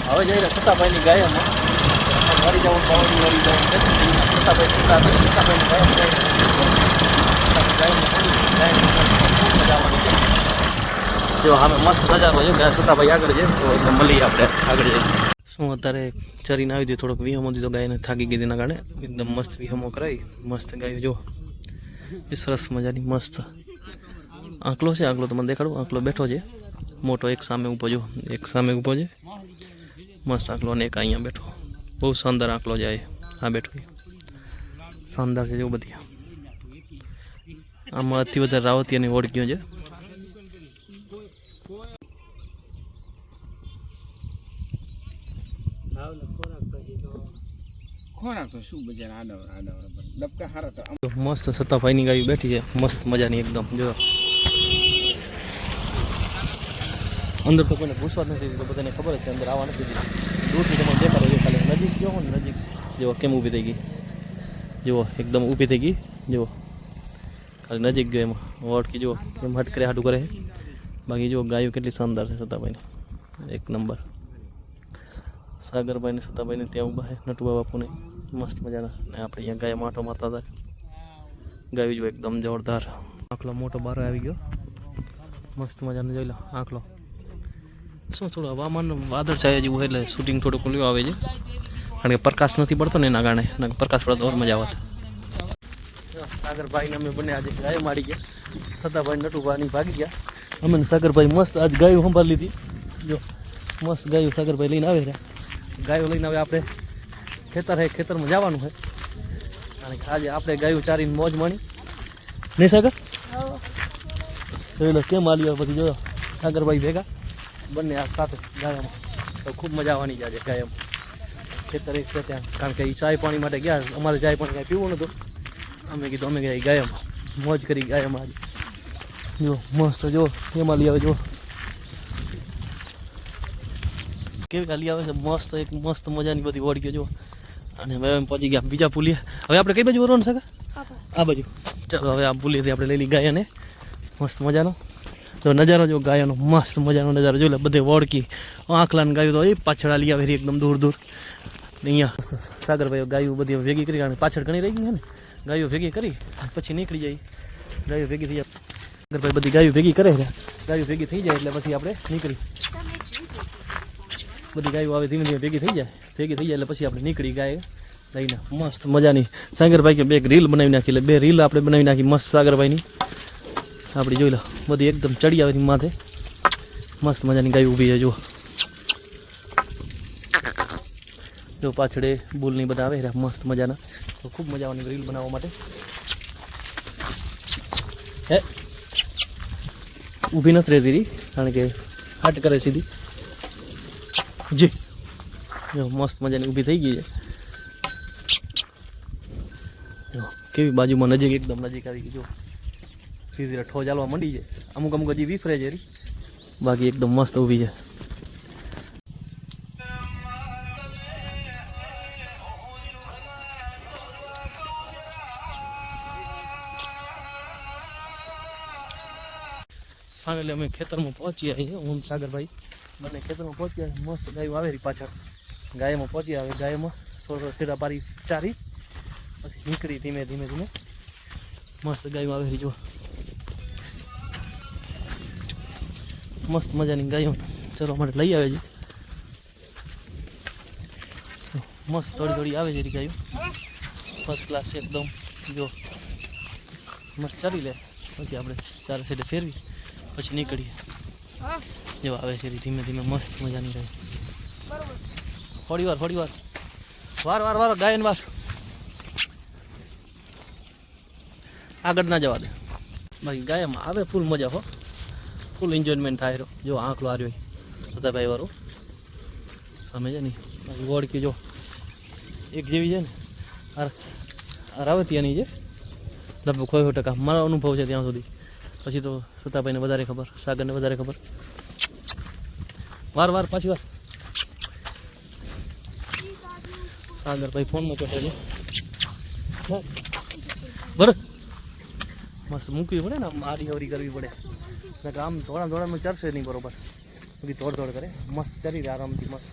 હવે જઈ રહ્યા સતાભાઈની ગાયમાં મરી જવું પાણી મરી જવું સતાભાઈ જો અમે મસ્ત નજારો છે ગાય સતાભાઈ આગળ છે તો એટલે મળીએ આપણે આગળ જઈએ શું અત્યારે ચરીને આવી હતી થોડોક વિહમો દીધો ગાયને થાકી ગઈ તેના કારણે એકદમ મસ્ત વિહમો કરાવી મસ્ત ગાયો જો એ સરસ મજાની મસ્ત આંકલો છે આંકલો તમને દેખાડું આંકલો બેઠો છે મોટો એક સામે ઊભો જો એક સામે ઊભો છે મસ્ત આંકલો અને એક અહીંયા બેઠો બહુ શાનદાર આંકલો જાય આ બેઠો શાનદાર છે જેવું બધી આમાં અતિ વધારે રાવતીયાની ઓળખ્યો છે મસ્ત સતાભાઈની ગાયું બેઠી છે મસ્ત મજાની એકદમ જો અંદર તો કોઈને પૂછવા જ નથી તો બધાને ખબર જ છે અંદર આવવા નથી દીધી દૂરથી તમને દેખાડો છે ખાલી નજીક ગયો હો ને નજીક જુઓ કેમ ઊભી થઈ ગઈ જુઓ એકદમ ઊભી થઈ ગઈ જુઓ ખાલી નજીક ગયો એમાં ઓળખી જુઓ કેમ હટ કરે હાટું કરે બાકી જુઓ ગાયો કેટલી શાનદાર છે સતાભાઈની એક નંબર સાગરભાઈને સતાભાઈને ત્યાં ઊભા છે નટુબા બાપુને મસ્ત મજાના ને આપણે અહીંયા ગાય માટો મારતા હતા ગાયું જો એકદમ જોરદાર આંકલો મોટો બારો આવી ગયો મસ્ત મજાનો જોઈ લો આંકલો શું થોડું હવામાન વાદળછાયા જેવું એટલે શૂટિંગ થોડું ખુલ્લું આવે છે કારણ કે પ્રકાશ નથી પડતો ને એના કારણે પ્રકાશ પડતો ઓર મજા આવત સાગરભાઈને અમે બંને આજે ગાયો મારી ગયા સતાભાઈ નટુભાઈની ભાગી ગયા અમે સાગરભાઈ મસ્ત આજ ગાયો સંભાળી લીધી જો મસ્ત ગાયો સાગરભાઈ લઈને આવે રહ્યા ગાયો લઈને આવે આપણે ખેતરમાં જવાનું છે કારણ કે આજે આપણે ગાયો ચારીને મોજ માણી નહીં સાગર જોઈ લો કેમ આલી પછી જોયો સાગરભાઈ ભેગા બંને આ સાથે ગાયામાં તો ખૂબ મજા આવવાની આજે ગાયામાં ખેતર એક છે ત્યાં કારણ કે એ ચાય પાણી માટે ગયા અમારે ચાય પાણી કાંઈ પીવું નહોતું અમે કીધું અમે ગયા ગાયામાં મોજ કરી ગાયામાં આજે જો મસ્ત જો કેમ લઈ આવે જો કેવી હાલી આવે છે મસ્ત એક મસ્ત મજાની બધી ઓળખ્યો જો અને હવે પહોંચી ગયા બીજા પુલીએ હવે આપણે કઈ બાજુ વરવાનું છે આ બાજુ ચાલો હવે આ પુલીએથી આપણે લઈ લઈ ગાયને મસ્ત મજાનો તો નજારો જો ગાયનો મસ્ત મજાનો નજારો જોઈ લે બધે વળકી આંખલાને ગાયું તો એ પાછળ લઈ આવે એકદમ દૂર દૂર અહીંયા સાગરભાઈઓ ગાયું બધી ભેગી કરી અને પાછળ ઘણી રહી ગઈ છે ને ગાયો ભેગી કરી પછી નીકળી જાય ગાયો ભેગી થઈ જાય સાગરભાઈ બધી ગાયો ભેગી કરે ગાયો ભેગી થઈ જાય એટલે પછી આપણે નીકળી બધી ગાયો આવે ધીમે ધીમે ભેગી થઈ જાય એટલે પછી આપણે નીકળી ગાય લઈને મસ્ત મજાની સાગરભાઈ કે બે રીલ બનાવી નાખી એટલે બે રીલ આપણે બનાવી નાખી મસ્ત સાગરભાઈની આપણી જોઈ લો બધી એકદમ ચડી આવે માથે મસ્ત મજાની ગાય ઊભી છે જો પાછળે બુલની બધા આવે મસ્ત મજાના તો ખૂબ મજા આવવાની રીલ બનાવવા માટે હે ઊભી નથી રહેતી કારણ કે હાટ કરે સીધી જી જો મસ્ત મજાની ઊભી થઈ ગઈ છે કેવી બાજુમાં નજીક એકદમ નજીક આવી ગઈ જો ધીરે ધીરે ઠો ચાલવા માંડી છે અમુક હજી વિફરે છે બાકી એકદમ મસ્ત ઊભી છે ફાઇનલી અમે ખેતરમાં પહોંચી આવીએ હું સાગરભાઈ બંને ખેતરમાં પહોંચી આવી મસ્ત ગાયો આવેલી પાછળ ગાયમાં પહોંચી આવે ગાયમાં થોડો સીધા પારી ચારી પછી નીકળી ધીમે ધીમે મસ્ત ગાયો આવેલી જો મસ્ત મજાની ગાયો ચરવા માટે લઈ આવે છે મસ્ત થોડી થોડી આવે છે ગાયો ફર્સ્ટ ક્લાસ એકદમ જો મસ્ત ચરી લે પછી આપણે ચારે સાઈડે ફેરવી પછી નીકળીએ જો આવે છે ધીમે ધીમે મસ્ત મજાની ગાય થોડી વાર ગાયન વાર આગળ ના જવા દે બાકી ગાયમાં આવે ફૂલ મજા હો ફૂલ એન્જોયમેન્ટ થાય જો આંકલો આવ્યો સતાભાઈ વાળો સામે છે ને ઓળખી જો એક જેવી છે ને રાવતિયાની છે લગભગ 100% મારો અનુભવ છે ત્યાં સુધી પછી તો સતાભાઈને વધારે ખબર સાગરને વધારે ખબર વાર પાછી વાર સાગરભાઈ ફોનમાં ચોટે છે બરાબર મસ્ત મૂકવી પડે ને આડી અવરી કરવી પડે આમ થોડા થોડામાં ચરશે નહીં બરોબર બધી તોડ કરે મસ્ત ચરી રહે આરામથી મસ્ત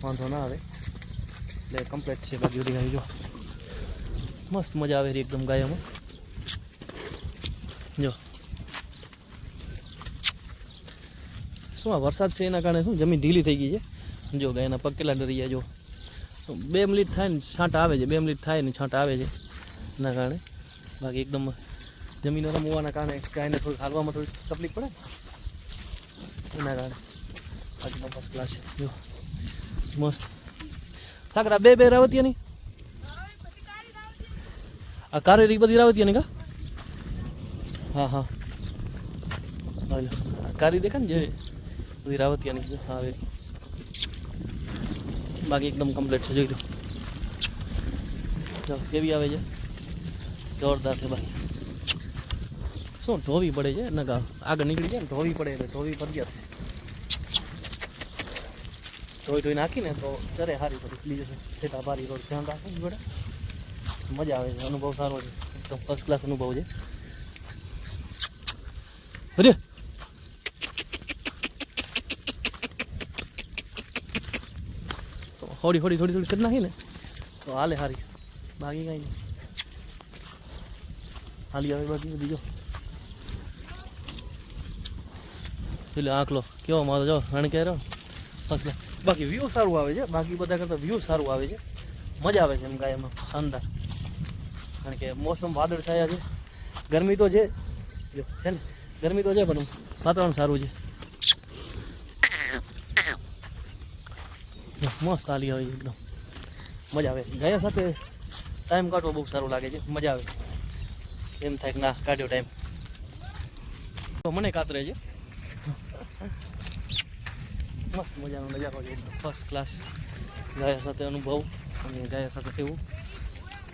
વાંધો ના આવે એટલે કમ્પ્લીટ છે. બાકી બધી ગાયો જો મસ્ત મજા આવે રહી એકદમ ગાયોમાં. જો શું આ વરસાદ છે એના કારણે શું જમીન ઢીલી થઈ ગઈ છે. જો ગાયના પગ કેટલા ડરી ગયા. જો 2 મિનિટ થાય ને છાંટા આવે છે, 2 મિનિટ થાય ને છાંટા આવે છે એના કારણે. બાકી એકદમ જમીન નરમ હોવાના કારણે ગાયને થોડીક હાલવામાં થોડી તકલીફ પડે એના કારણે. બાકી ફર્સ્ટ ક્લાસ છે. જો મસ્ત સાકરા બે રાવતીયાની આ કારેરી બધી રાવતીયાની કા. હા હા કારી દેખા ને જે બધી રાવતીયાની હા આવે. બાકી એકદમ કમ્પ્લીટ છે. જોઈ લો જો કેવી આવે છે, જોરદાર છે. બાકી શું ધોવી પડે છે ને આગળ નીકળી જાય ને ધોવી પડે એટલે ધોવી ફરજિયાત છે. ધોઈ નાખીને તો ચરે સારી પડી બીજું છેટા ભારી રોડ ધ્યાન રાખવું પડે. મજા આવે છે, અનુભવ સારો છે, એકદમ ફર્સ્ટ ક્લાસ અનુભવ છે. અરે તો થોડી કરી નાખી ને તો હાલે સારી. બાકી કાંઈ નહીં હાલી આવે. બાકી બીજો એટલે આંકલો કેવો મારો જો રણકેરો ફર્સ્ટ ક્લાસ. બાકી વ્યૂ સારું આવે છે, બાકી બધા કરતાં વ્યૂ સારું આવે છે. મજા આવે છે એમ ગાયમાં શાનદાર. કારણ કે મોસમ વાદળ છાયા છે, ગરમી તો છે જો છે ને ગરમી તો છે પણ વાતાવરણ સારું છે. મસ્ત હાલી આવે છે એકદમ મજા આવે. ગાયા સાથે ટાઈમ કાઢવો બહુ સારું લાગે છે, મજા આવે. એમ થાય કે ના કાઢ્યો ટાઈમ તો મને કાતરે છે. મસ્ત મજાનો નજારો છે એકદમ ફર્સ્ટ ક્લાસ. ગાયા સાથે અનુભવ અને ગાયા સાથે કેવું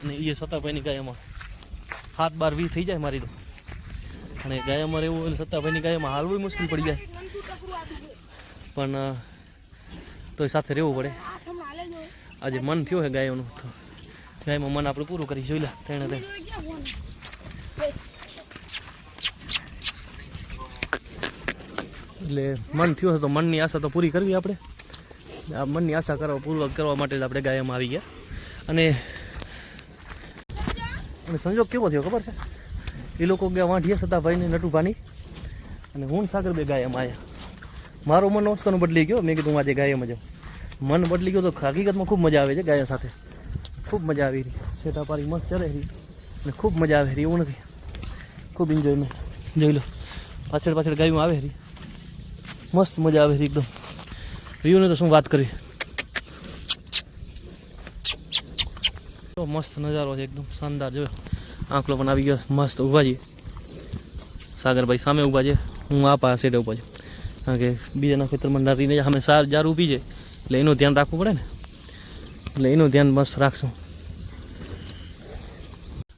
અને એ સતાભાઈની ગાયામાં 7-12-20 થઈ જાય મારી તો. અને ગાયામાં રહેવું એટલે સતાભાઈની ગાયામાં હાલવું મુશ્કેલ પડી જાય પણ તોય સાથે રહેવું પડે. આજે મન થયું છે ગાયોનું તો ગાયમાં મન આપણે પૂરું કરી જોઈ લે તેને એટલે મન થયું છે તો મનની આશા તો પૂરી કરવી આપણે. આ મનની આશા કરવા માટે જ આપણે ગાયમાં આવી ગયા. અને સંજોગ કેવો થયો ખબર છે, એ લોકો ગયા વાંઢીએ સતાભાઈને નટુભાની અને હું સાગર બે ગાયમાં આવ્યા. મારો મન ઓસ્કાનું બદલી ગયો. મેં કીધું હું આજે ગાયમાં જાઉં. મન બદલી ગયો તો હકીકતમાં ખૂબ મજા આવે છે ગાયા સાથે. ખૂબ મજા આવી રહી. છેટા પારી મસ્ત ચરે રહી અને ખૂબ મજા આવે રહી. એવું નથી, ખૂબ એન્જોયમેન્ટ. જોઈ લો પાછળ ગાયું આવે રહી. મસ્ત મજા આવે રહી એકદમ. વ્યૂને તો શું વાત કરી. તો મસ્ત નજારો છે એકદમ શાનદાર. જો આંકલો પણ આવી ગયો મસ્ત ઊભા છીએ. સાગરભાઈ સામે ઊભા છે, હું આ પા સેટે ઊભા છું. કારણ કે બીજાના ખેતરમાં નરીને અમે જાર ઊભી છે એટલે એનું ધ્યાન રાખવું પડે ને, એટલે એનું ધ્યાન મસ્ત રાખશું.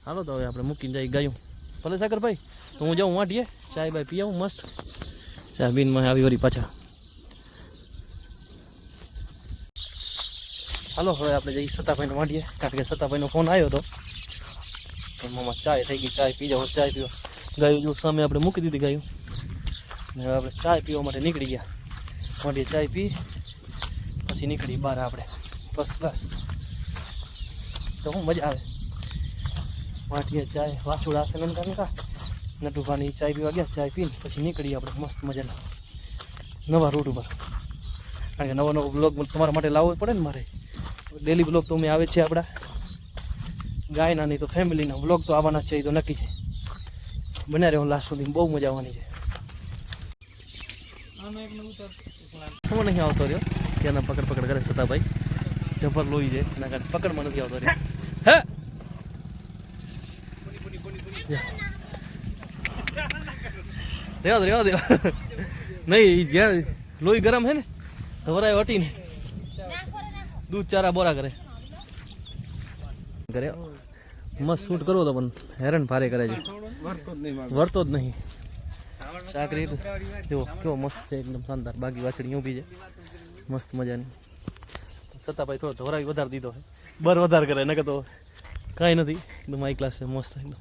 હાલો તો હવે આપણે મૂકીને જઈ ગાયું. ભલે સાગરભાઈ તો હું જાઉં વાંટીએ ચાય બાય પી આવું મસ્ત. ચા બીનમાં આવી વળી પાછા. હાલો હવે આપણે જઈએ સતાભાઈને વાંટીએ. કારણ કે સતાભાઈનો ફોન આવ્યો હતો તો મામા ચાય થઈ ગઈ, ચાય પી જાઓ. ચાય પીવા ગાયું જો સામે આપણે મૂકી દીધી ગાયું. અને હવે આપણે ચાય પીવા માટે નીકળી ગયા. વાંટીએ ચાય પી પછી નીકળી બહાર આપણે ફર્સ્ટ ક્લાસ. તો હું મજા આવે વાંટીએ ચાય વાછુડા સલંકા નટુભાની ચાય પીવા ગયા. ચાય પીને પછી નીકળીએ આપણે મસ્ત મજાના નવા રૂટ ઉપર. કારણ કે નવો બ્લોગ તમારા માટે લાવવો પડે ને મારે. ડેલી બ્લોગ તો અમે આવે છે આપણા ગાયના, નહીં તો ફેમિલીના બ્લોગ તો આવવાના છે. એ તો નક્કી છે. બન્યા રહ્યો લાસ્ટ સુધી, બહુ મજા આવવાની છે. હું નહીં આવતો રહ્યો ત્યાંના પકડ કરે સતાભાઈ. જબર લોહી છે એના કારણે પકડમાં નથી આવતો રહ્યો. હે રેવા દે નહીં. જ્યાં લોહી ગરમ છે ને ધવરાય હટીને દૂધ ચારા બોરા કરે મસ્ત શૂટ કરવો તો પણ હેરાન ભારે કરે છે, વરતો જ નહીં. ચાકરી જો કેવો મસ્ત છે એકદમ શાનદાર. બાકી વાછડી ઊભી છે મસ્ત મજાની. સતાભાઈ થોડો ધોરાવી વધારે દીધો છે, બર વધારે કરે નકર તો કાંઈ નથી. એકદમ હાઈ ક્લાસ છે મસ્ત એકદમ.